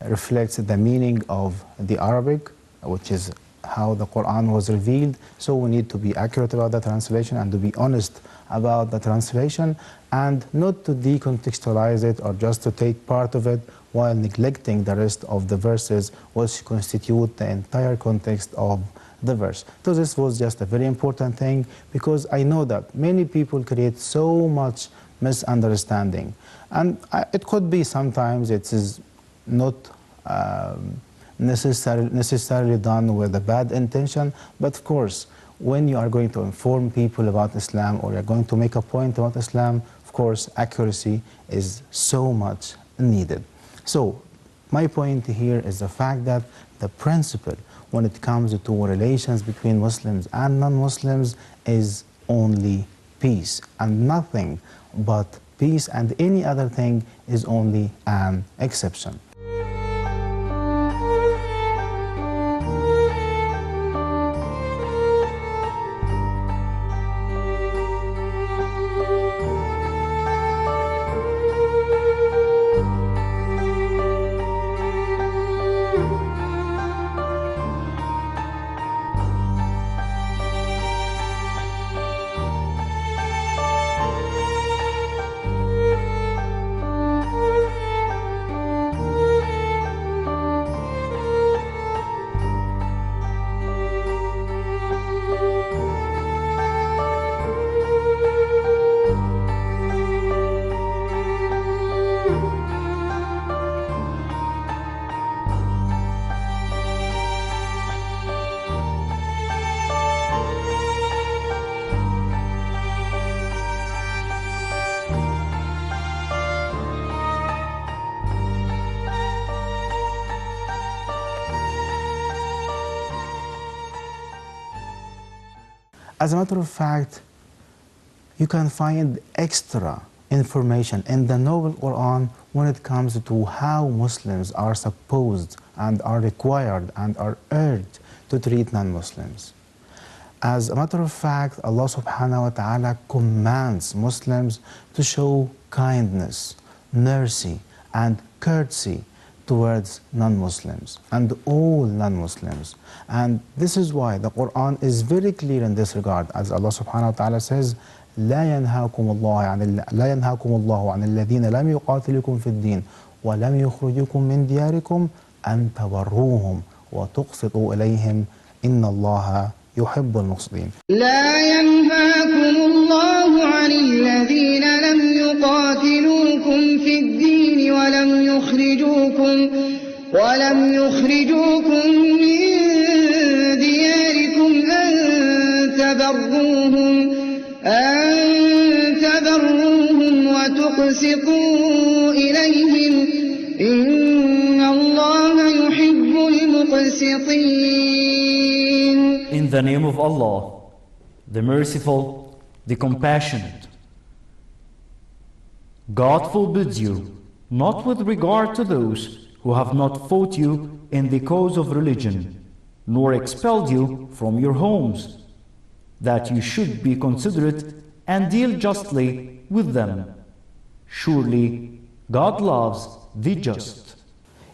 reflects the meaning of the Arabic, which is how the Quran was revealed. So we need to be accurate about the translation and to be honest about the translation, and not to decontextualize it or just to take part of it while neglecting the rest of the verses which constitute the entire context of the verse. So this was just a very important thing, because I know that many people create so much misunderstanding, and it could be sometimes it is not necessarily done with a bad intention, but of course when you are going to inform people about Islam or you're going to make a point about Islam, of course accuracy is so much needed. So my point here is the fact that the principle when it comes to relations between Muslims and non-Muslims is only peace and nothing but peace, and any other thing is only an exception. As a matter of fact, you can find extra information in the Noble Quran when it comes to how Muslims are supposed and are required and are urged to treat non-Muslims. As a matter of fact, Allah subhanahu wa ta'ala commands Muslims to show kindness, mercy, and courtesy towards non-Muslims and all non-Muslims. And this is why the Quran is very clear in this regard, as Allah subhanahu wa ta'ala says, لا ينهاكم الله عن الذين لم يقاتلكم في الدين ولم يخرجوكم من دياركم أن تبروهم وتقسطوا إليهم إن الله يحب المقسطين. لا ينهاكم الله عن الذين لم يقاتلوكم في الدين ولم يخرجوكم من دياركم أن تبروهم وتقسطوا إليهم إن الله يحب المقسطين. In the name of Allah, the Merciful, the Compassionate. God forbids you, not with regard to those who have not fought you in the cause of religion, nor expelled you from your homes, that you should be considerate and deal justly with them. Surely God loves the just.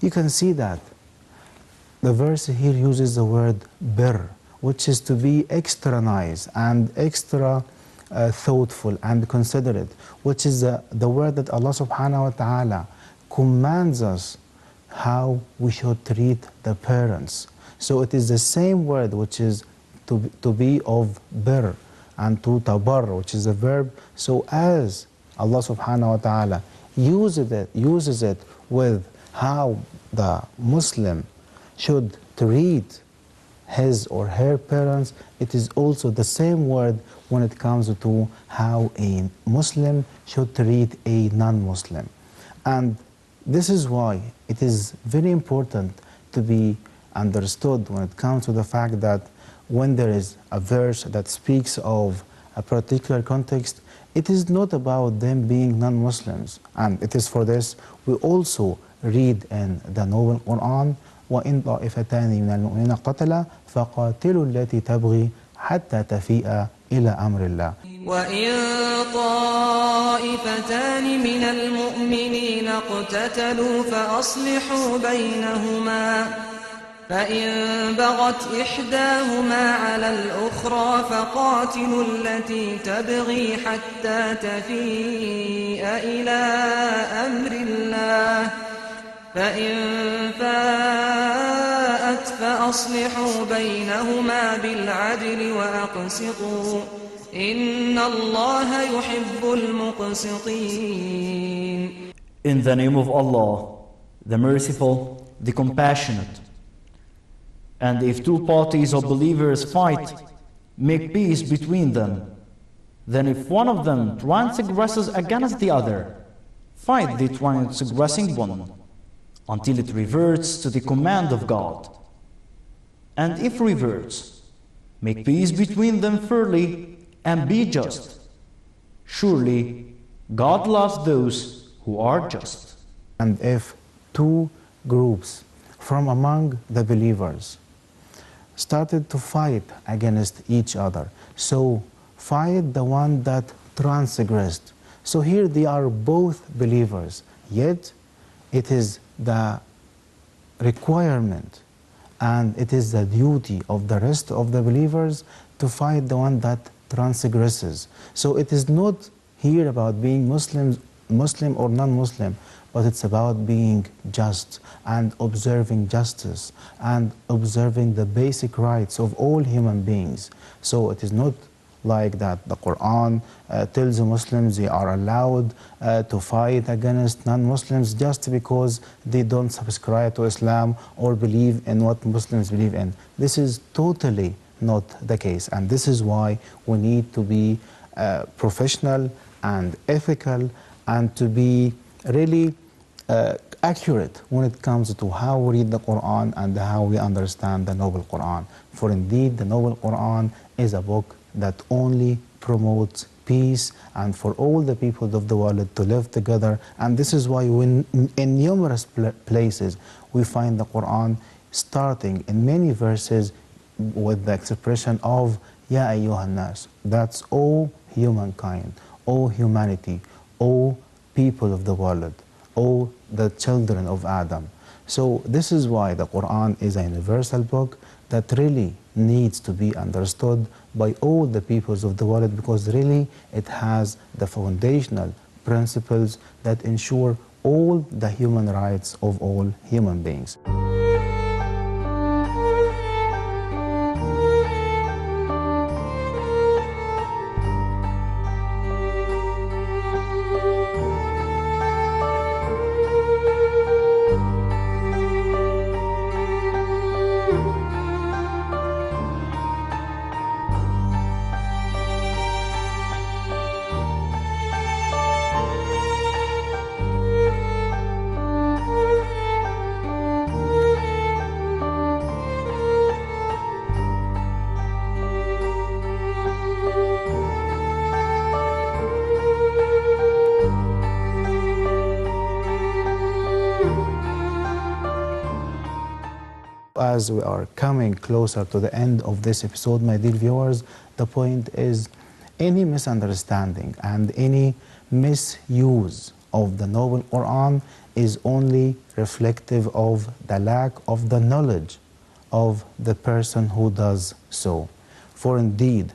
You can see that the verse here uses the word bir, which is to be extra nice and extra thoughtful and considerate, which is the word that Allah subhanahu wa ta'ala commands us how we should treat the parents. So it is the same word which is to be of bir and to tabar, which is a verb. So as Allah subhanahu wa ta'ala uses it with how the Muslim should treat his or her parents, it is also the same word when it comes to how a Muslim should treat a non-Muslim. And this is why it is very important to be understood when it comes to the fact that when there is a verse that speaks of a particular context, it is not about them being non-Muslims. And it is for this we also read in the Noble Quran, وَإِن طَائِفَتَانِ مِنَ الْمُؤْمِنِينَ اقْتَتَلَا فَقَاتِلُوا الَّتِي تَبْغِي حَتَّى تَفِيءَ إِلَى أَمْرِ اللَّهِ. وإن طائفتان من المؤمنين اقتتلوا فأصلحوا بينهما فإن بغت إحداهما على الأخرى فقاتلوا التي تبغي حتى تفيء إلى أمر الله فإن فاءت فأصلحوا بينهما بالعدل وأقسطوا إن الله يحب المقسطين. In the name of Allah, the Merciful, the Compassionate. And if two parties of believers fight, make peace between them. Then if one of them transgresses against the other, fight the transgressing one until it reverts to the command of God. And if reverts, make peace between them fairly and be just. Surely God loves those who are just. And if two groups from among the believers started to fight against each other, so fight the one that transgressed. So here they are both believers, yet it is the requirement and it is the duty of the rest of the believers to fight the one that transgresses. So it is not here about being Muslim or non-Muslim, but it's about being just and observing justice and observing the basic rights of all human beings. So it is not like that the Quran tells the Muslims they are allowed to fight against non-Muslims just because they don't subscribe to Islam or believe in what Muslims believe in. This is totally not the case, and this is why we need to be professional and ethical and to be really accurate when it comes to how we read the Quran and how we understand the Noble Quran. For indeed, the Noble Quran is a book that only promotes peace and for all the people of the world to live together. And this is why in numerous places we find the Quran starting in many verses with the expression of Ya ayyuhan nas. That's all humankind, all humanity, all people of the world, all the children of Adam. So this is why the Quran is a universal book that really needs to be understood by all the peoples of the world, because really it has the foundational principles that ensure all the human rights of all human beings. As we are coming closer to the end of this episode, my dear viewers, the point is any misunderstanding and any misuse of the Noble Quran is only reflective of the lack of the knowledge of the person who does so. For indeed,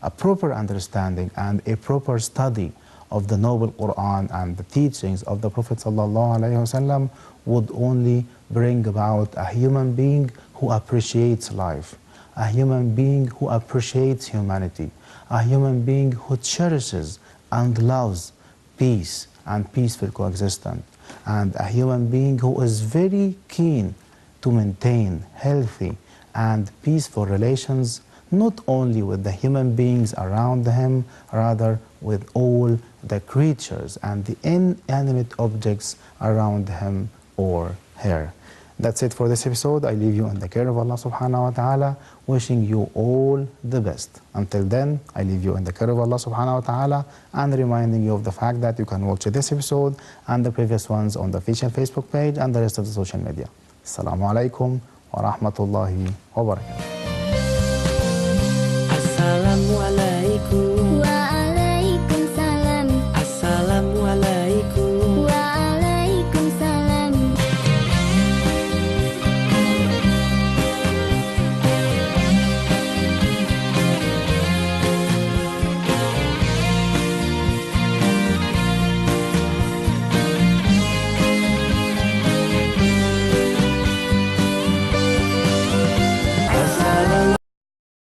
a proper understanding and a proper study of the Noble Quran and the teachings of the Prophet ﷺ would only bring about a human being who appreciates life, a human being who appreciates humanity, a human being who cherishes and loves peace and peaceful coexistence, and a human being who is very keen to maintain healthy and peaceful relations, not only with the human beings around him, rather with all the creatures and the inanimate objects around him or her. That's it for this episode. I leave you in the care of Allah subhanahu wa ta'ala, wishing you all the best. Until then, I leave you in the care of Allah subhanahu wa ta'ala and reminding you of the fact that you can watch this episode and the previous ones on the official Facebook page and the rest of the social media. Assalamu alaikum wa rahmatullahi wa barakatuh.